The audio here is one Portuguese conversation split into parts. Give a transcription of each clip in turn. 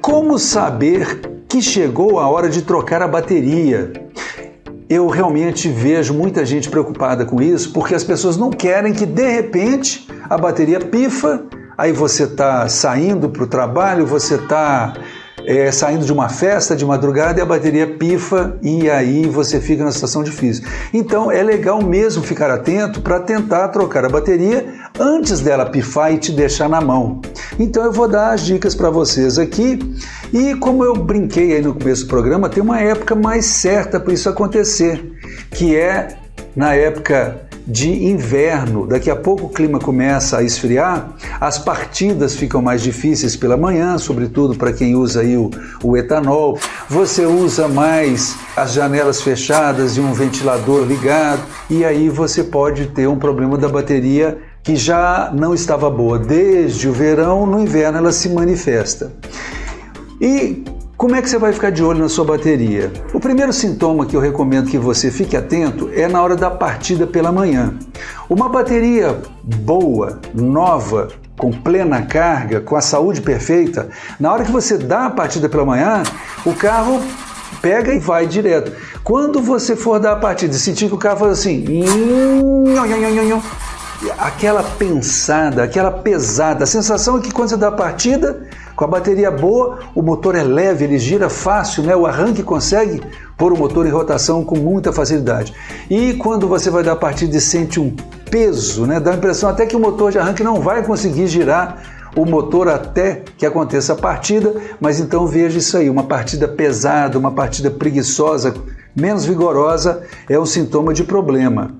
Como saber que chegou a hora de trocar a bateria? Eu realmente vejo muita gente preocupada com isso, porque as pessoas não querem que de repente a bateria pifa, aí você está saindo para o trabalho, você está saindo de uma festa de madrugada e a bateria pifa e aí você fica numa situação difícil. Então é legal mesmo ficar atento para tentar trocar a bateria antes dela pifar e te deixar na mão. Então eu vou dar as dicas para vocês aqui e como eu brinquei aí no começo do programa, tem uma época mais certa para isso acontecer, que é na época de inverno. Daqui a pouco o clima começa a esfriar, as partidas ficam mais difíceis pela manhã, sobretudo para quem usa aí o etanol. Você usa mais as janelas fechadas e um ventilador ligado, e aí você pode ter um problema da bateria que já não estava boa desde o verão, no inverno ela se manifesta. E como é que você vai ficar de olho na sua bateria? O primeiro sintoma que eu recomendo que você fique atento é na hora da partida pela manhã. Uma bateria boa, nova, com plena carga, com a saúde perfeita, na hora que você dá a partida pela manhã, o carro pega e vai direto. Quando você for dar a partida e sentir que o carro faz assim, aquela pensada, aquela pesada, a sensação é que quando você dá a partida, com a bateria boa, o motor é leve, ele gira fácil, né? O arranque consegue pôr o motor em rotação com muita facilidade. E quando você vai dar a partida e sente um peso, né? Dá a impressão até que o motor de arranque não vai conseguir girar o motor até que aconteça a partida, mas então veja isso aí, uma partida pesada, uma partida preguiçosa, menos vigorosa, é um sintoma de problema.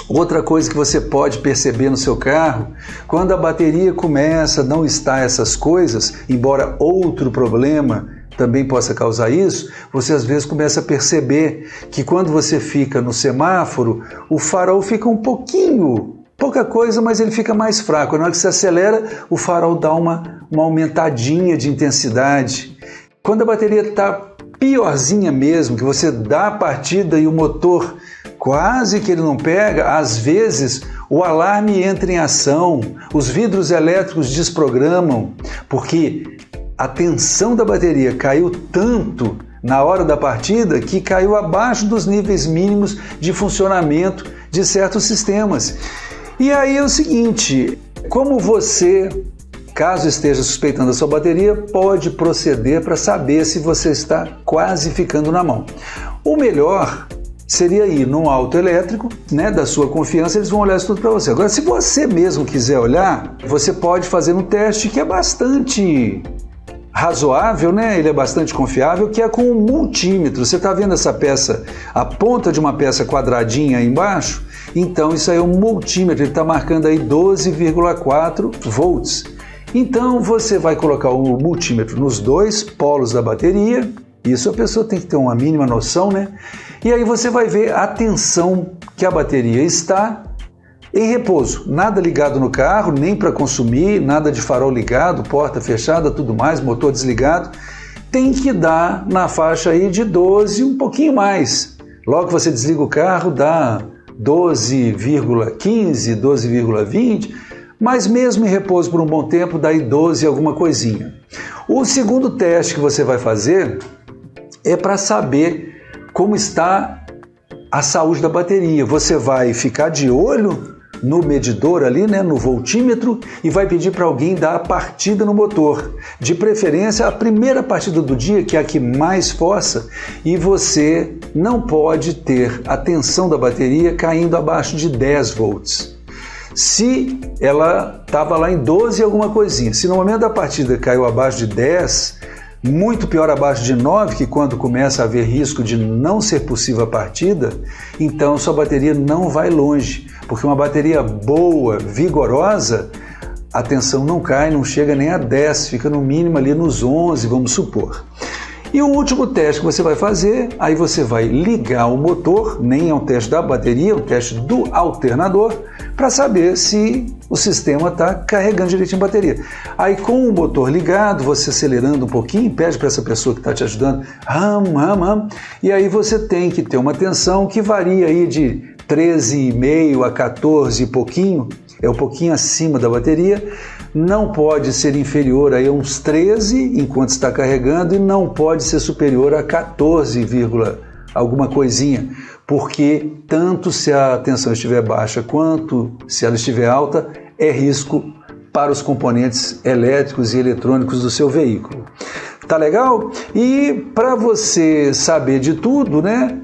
Outra coisa que você pode perceber no seu carro, quando a bateria começa a não estar essas coisas, embora outro problema também possa causar isso, você às vezes começa a perceber que quando você fica no semáforo, o farol fica um pouquinho, pouca coisa, mas ele fica mais fraco. Na hora que você acelera, o farol dá uma aumentadinha de intensidade. Quando a bateria está piorzinha mesmo, que você dá a partida e o motor quase que ele não pega, às vezes o alarme entra em ação, os vidros elétricos desprogramam, porque a tensão da bateria caiu tanto na hora da partida que caiu abaixo dos níveis mínimos de funcionamento de certos sistemas. E aí é o seguinte, como você, caso esteja suspeitando a sua bateria, pode proceder para saber se você está quase ficando na mão. O melhor seria ir num autoelétrico, né, da sua confiança, eles vão olhar isso tudo para você. Agora, se você mesmo quiser olhar, você pode fazer um teste que é bastante razoável, né? Ele é bastante confiável, que é com um multímetro. Você está vendo essa peça, a ponta de uma peça quadradinha aí embaixo? Então, isso aí é um multímetro, ele está marcando aí 12,4 volts. Então, você vai colocar o multímetro nos dois polos da bateria, isso a pessoa tem que ter uma mínima noção, né? E aí você vai ver a tensão que a bateria está em repouso. Nada ligado no carro, nem para consumir, nada de farol ligado, porta fechada, tudo mais, motor desligado. Tem que dar na faixa aí de 12, um pouquinho mais. Logo que você desliga o carro, dá 12,15, 12,20, mas mesmo em repouso por um bom tempo, dá aí 12 alguma coisinha. O segundo teste que você vai fazer é para saber como está a saúde da bateria. Você vai ficar de olho no medidor ali, né, no voltímetro, e vai pedir para alguém dar a partida no motor. De preferência, a primeira partida do dia, que é a que mais força, e você não pode ter a tensão da bateria caindo abaixo de 10 volts. Se ela estava lá em 12 alguma coisinha, se no momento da partida caiu abaixo de 10, muito pior abaixo de 9, que quando começa a haver risco de não ser possível a partida, então sua bateria não vai longe, porque uma bateria boa, vigorosa, a tensão não cai, não chega nem a 10, fica no mínimo ali nos 11, vamos supor. E o último teste que você vai fazer, aí você vai ligar o motor, nem é um teste da bateria, é um teste do alternador, para saber se o sistema está carregando direitinho a bateria. Aí com o motor ligado, você acelerando um pouquinho, pede para essa pessoa que está te ajudando, e aí você tem que ter uma tensão que varia aí de 13,5 a 14 e pouquinho, é um pouquinho acima da bateria, não pode ser inferior a uns 13 enquanto está carregando e não pode ser superior a 14, alguma coisinha, porque tanto se a tensão estiver baixa quanto se ela estiver alta, é risco para os componentes elétricos e eletrônicos do seu veículo. Tá legal? E para você saber de tudo, né?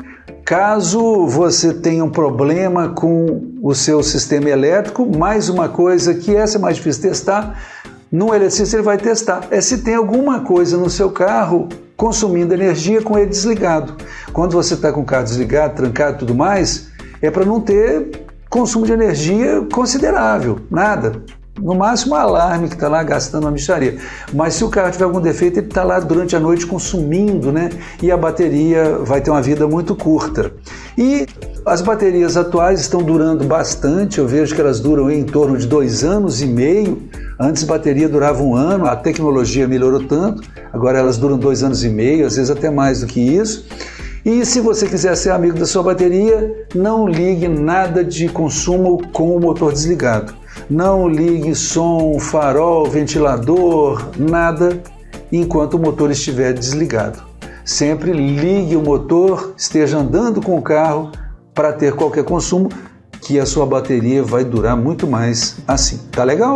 Caso você tenha um problema com o seu sistema elétrico, mais uma coisa que essa é mais difícil testar, no eletricista ele vai testar, é se tem alguma coisa no seu carro consumindo energia com ele desligado. Quando você está com o carro desligado, trancado e tudo mais, é para não ter consumo de energia considerável, nada. No máximo um alarme que está lá gastando uma mixaria. Mas se o carro tiver algum defeito, ele está lá durante a noite consumindo, né? E a bateria vai ter uma vida muito curta. E as baterias atuais estão durando bastante, eu vejo que elas duram em torno de 2 anos e meio. Antes a bateria durava 1 ano, a tecnologia melhorou tanto, agora elas duram 2 anos e meio, às vezes até mais do que isso. E se você quiser ser amigo da sua bateria, não ligue nada de consumo com o motor desligado. Não ligue som, farol, ventilador, nada enquanto o motor estiver desligado. Sempre ligue o motor, esteja andando com o carro para ter qualquer consumo, que a sua bateria vai durar muito mais assim. Tá legal?